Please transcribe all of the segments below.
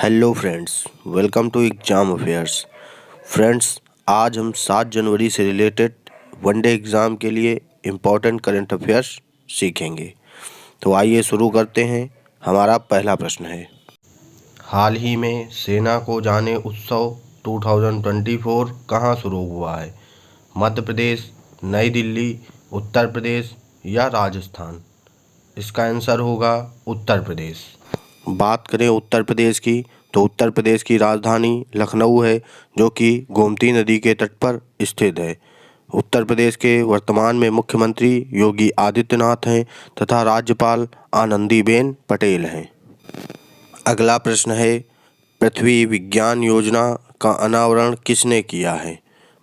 Hello friends, welcome to exam affairs. Friends, आज हम 7 जनवरी से रिलेटेड वनडे एग्ज़ाम के लिए इम्पोर्टेंट करंट अफेयर्स सीखेंगे। तो आइए शुरू करते हैं। हमारा पहला प्रश्न है, हाल ही में सेना को जाने उत्सव 2024 कहाँ शुरू हुआ है? मध्य प्रदेश, नई दिल्ली, उत्तर प्रदेश या राजस्थान? इसका आंसर होगा उत्तर प्रदेश। बात करें उत्तर प्रदेश की, तो उत्तर प्रदेश की राजधानी लखनऊ है, जो कि गोमती नदी के तट पर स्थित है। उत्तर प्रदेश के वर्तमान में मुख्यमंत्री योगी आदित्यनाथ हैं तथा राज्यपाल आनंदीबेन पटेल हैं। अगला प्रश्न है, पृथ्वी विज्ञान योजना का अनावरण किसने किया है?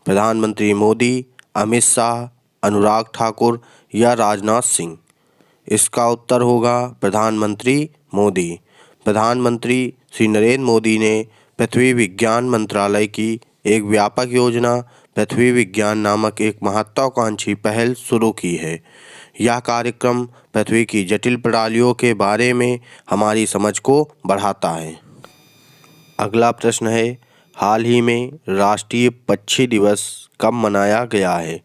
प्रधानमंत्री मोदी, अमित शाह, अनुराग ठाकुर या राजनाथ सिंह? इसका उत्तर होगा प्रधानमंत्री मोदी। प्रधानमंत्री श्री नरेंद्र मोदी ने पृथ्वी विज्ञान मंत्रालय की एक व्यापक योजना पृथ्वी विज्ञान नामक एक महत्वाकांक्षी पहल शुरू की है। यह कार्यक्रम पृथ्वी की जटिल प्रणालियों के बारे में हमारी समझ को बढ़ाता है। अगला प्रश्न है, हाल ही में राष्ट्रीय पक्षी दिवस कब मनाया गया है?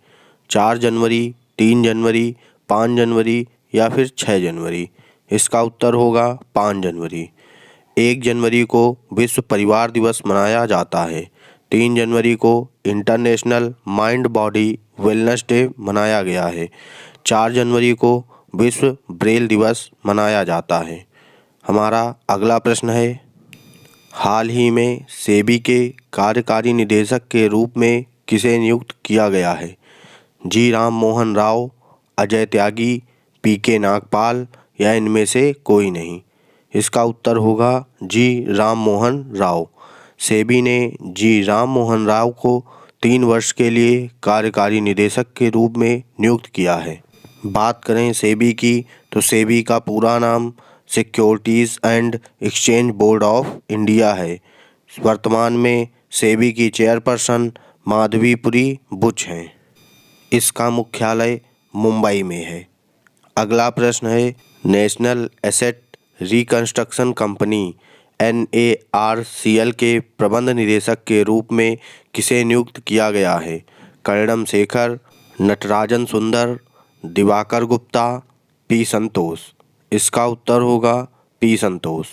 4 जनवरी, 3 जनवरी, 5 जनवरी या फिर 6 जनवरी? इसका उत्तर होगा 5 जनवरी। 1 जनवरी को विश्व परिवार दिवस मनाया जाता है। 3 जनवरी को international mind body wellness day मनाया गया है। 4 जनवरी को विश्व ब्रेल दिवस मनाया जाता है। हमारा अगला प्रश्न है, हाल ही में सेबी के कार्यकारी निदेशक के रूप में किसे नियुक्त किया गया है? जी राम मोहन राव, अजय त्यागी, पीके नागपाल या इनमें से कोई नहीं? इसका उत्तर होगा जी राम मोहन राव। सेबी ने जी राम मोहन राव को 3 वर्ष के लिए कार्यकारी निदेशक के रूप में नियुक्त किया है। बात करें सेबी की, तो सेबी का पूरा नाम securities and exchange board of India है। वर्तमान में सेबी की चेयरपर्सन माधवीपुरी बुच हैं। इसका मुख्यालय मुंबई में है। अगला प्रश्न है, national asset reconstruction company NARCL के प्रबंध निदेशक के रूप में किसे नियुक्त किया गया है? कर्णम शेखर, नटराजन सुंदर, दिवाकर गुप्ता, पी संतोष? इसका उत्तर होगा पी संतोष।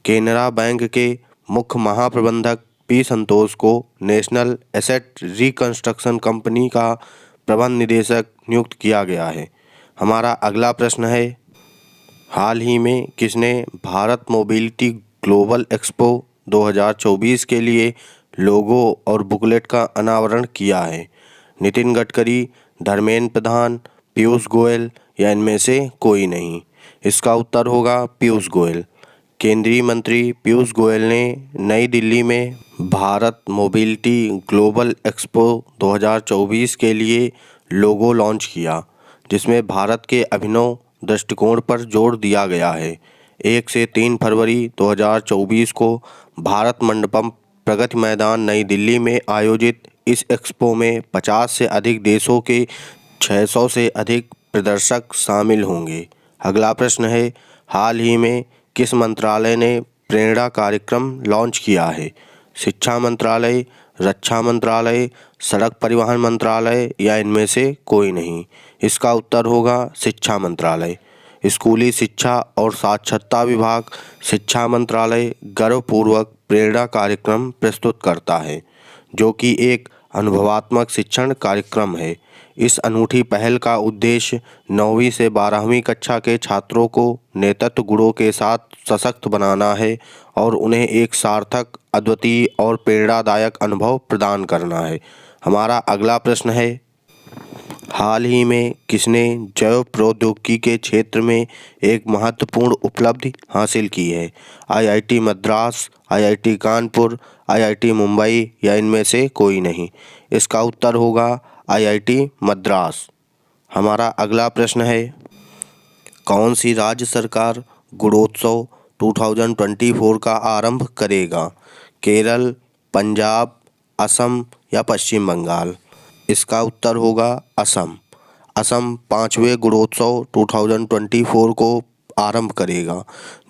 केनरा बैंक के मुख्य महाप्रबंधक पी संतोष को नेशनल एसेट रिकंस्ट्रक्शन कंपनी का प्रबंध निदेशक नियुक्त किया गया है। हमारा अगला प्रश्न है, हाल ही में किसने भारत मोबिलिटी ग्लोबल एक्सपो 2024 के लिए लोगो और बुकलेट का अनावरण किया है? नितिन गडकरी, धर्मेंद्र प्रधान, पीयूष गोयल या इनमें से कोई नहीं? इसका उत्तर होगा पीयूष गोयल। केंद्रीय मंत्री पीयूष गोयल ने नई दिल्ली में भारत मोबिलिटी ग्लोबल एक्सपो 2024 के लिए लोगो लॉन्च किया, जिसमें भारत के अभिनव दृष्टिकोण पर जोर दिया गया है। 1 से 3 फरवरी 2024 को भारत मंडपम प्रगति मैदान नई दिल्ली में आयोजित इस एक्सपो में 50 से अधिक देशों के 600 से अधिक प्रदर्शक शामिल होंगे। अगला प्रश्न है, हाल ही में किस मंत्रालय ने प्रेरणा कार्यक्रम लॉन्च किया है? शिक्षा मंत्रालय, रक्षा मंत्रालय, सड़क परिवहन मंत्रालय या इनमें से कोई नहीं? इसका उत्तर होगा शिक्षा मंत्रालय। स्कूली शिक्षा और साक्षरता विभाग शिक्षा मंत्रालय गर्वपूर्वक प्रेरणा कार्यक्रम प्रस्तुत करता है, जो कि एक अनुभवात्मक शिक्षण कार्यक्रम है। इस अनूठी पहल का उद्देश्य 9वीं से 12वीं कक्षा के छात्रों को नेतृत्व गुणों के साथ सशक्त बनाना है और उन्हें एक सार्थक, अद्वितीय और प्रेरणादायक अनुभव प्रदान करना है। हमारा अगला प्रश्न है, हाल ही में किसने जैव प्रौद्योगिकी के क्षेत्र में एक महत्वपूर्ण उपलब्धि हासिल की है? IIT Madras, IIT Kanpur, IIT Mumbai या इनमें से कोई नहीं? इसका उत्तर होगा IIT मद्रास। हमारा अगला प्रश्न है, कौन सी राज्य सरकार गुणोत्सव 2024 का आरंभ करेगा? केरल, पंजाब, असम या पश्चिम बंगाल? इसका उत्तर होगा असम। असम 5वें गुणोत्सव 2024 को आरंभ करेगा,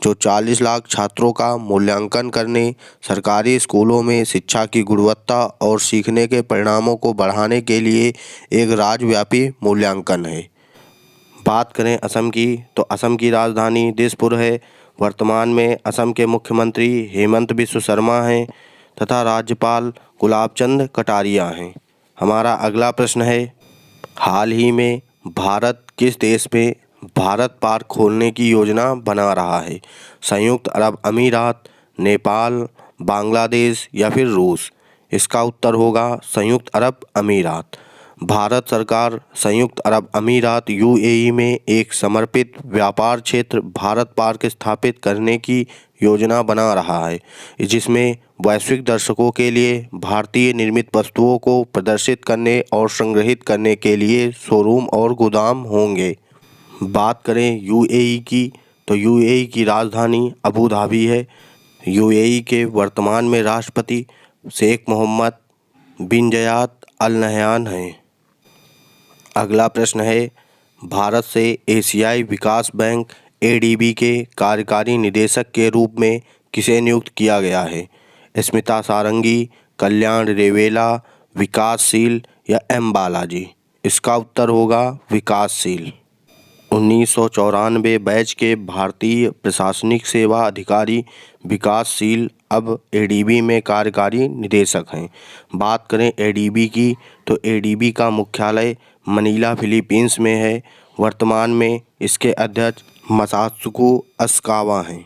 जो 40 लाख छात्रों का मूल्यांकन करने, सरकारी स्कूलों में शिक्षा की गुणवत्ता और सीखने के परिणामों को बढ़ाने के लिए एक राज्यव्यापी मूल्यांकन है। बात करें असम की, तो असम की राजधानी दिसपुर है। वर्तमान में असम के मुख्यमंत्री हेमंत बिस्व शर्मा हैं तथा राज्यपाल गुलाबचंद कटारिया हैं। हमारा अगला प्रश्न है, हाल ही में भारत किस देश में भारत पार्क खोलने की योजना बना रहा है? संयुक्त अरब अमीरात, नेपाल, बांग्लादेश या फिर रूस? इसका उत्तर होगा संयुक्त अरब अमीरात। भारत सरकार संयुक्त अरब अमीरात यूएई में एक समर्पित व्यापार क्षेत्र भारत पार्क स्थापित करने की योजना बना रहा है, जिसमें वैश्विक दर्शकों के लिए भारतीय निर्मित वस्तुओं को प्रदर्शित करने और संग्रहित करने के लिए शोरूम और गोदाम होंगे। बात करें यूएई की, तो यूएई की राजधानी अबू धाबी है। यूएई के वर्तमान में राष्ट्रपति शेख मोहम्मद बिन जायद अल नहयान हैं। अगला प्रश्न है, भारत से एशियाई विकास बैंक एडीबी के कार्यकारी निदेशक के रूप में किसे नियुक्त किया गया है? स्मिता सारंगी, कल्याण रेवेला, विकासशील या एम बालाजी? इसका उत्तर होगा विकासशील। 1994 बैच के भारतीय प्रशासनिक सेवा अधिकारी विकासशील अब एडीबी में कार्यकारी निदेशक हैं। बात करें एडीबी की, तो एडीबी का मुख्यालय मनीला फिलीपींस में है। वर्तमान में इसके अध्यक्ष मसात्सुको असाकावा हैं।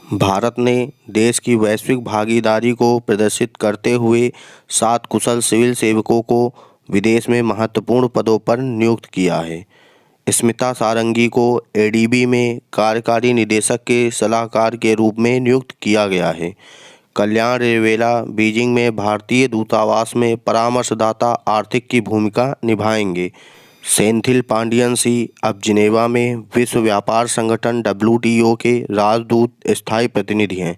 भारत ने देश की वैश्विक भागीदारी को प्रदर्शित करते हुए 7 कुशल सिविल सेवकों को विदेश में महत्वपूर्ण पदों पर नियुक्त किया है। स्मिता सारंगी को एडीबी में कार्यकारी निदेशक के सलाहकार के रूप में नियुक्त किया गया है। कल्याण रेवेला बीजिंग में भारतीय दूतावास में परामर्शदाता आर्थिक की भूमिका निभाएंगे। सेंथिल पांडियन सी अब जिनेवा में विश्व व्यापार संगठन WTO के राजदूत स्थायी प्रतिनिधि हैं।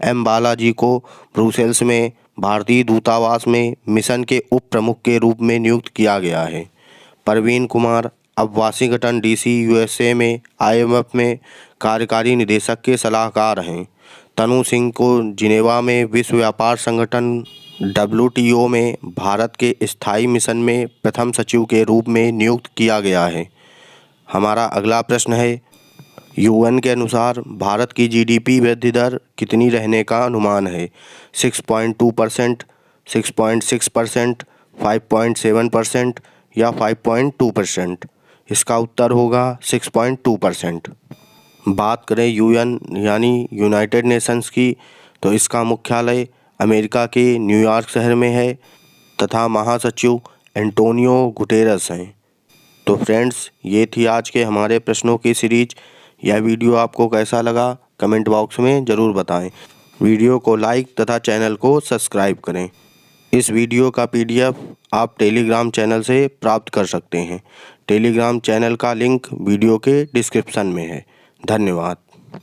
एम बालाजी को ब्रुसेल्स में भारतीय दूतावास में मिशन के उप प्रमुख के रूप में नियुक्त किया गया है। प्रवीण कुमार अब वाशिंगटन DC USA में IMF में कार्यकारी निदेशक के सलाहकार हैं। तनु सिंह को जिनेवा में विश्व व्यापार संगठन WTO में भारत के स्थायी मिशन में प्रथम सचिव के रूप में नियुक्त किया गया है। हमारा अगला प्रश्न है, UN के अनुसार भारत की GDP वृद्धि दर कितनी रहने का अनुमान है? 6.2%, 6.6%, 5.7% या 5.2%? इसका उत्तर होगा 6.2%। बात करें UN यानी यूनाइटेड नेशंस की, तो इसका मुख्यालय अमेरिका के न्यूयॉर्क शहर में है तथा महासचिव एंटोनियो गुटेरस हैं। तो फ्रेंड्स, ये थी आज के हमारे प्रश्नों की सीरीज। यह वीडियो आपको कैसा लगा कमेंट बॉक्स में ज़रूर बताएं। वीडियो को लाइक तथा चैनल को सब्सक्राइब करें। इस वीडियो का PDF आप टेलीग्राम चैनल से प्राप्त कर सकते हैं। टेलीग्राम चैनल का लिंक वीडियो के डिस्क्रिप्शन में है। धन्यवाद।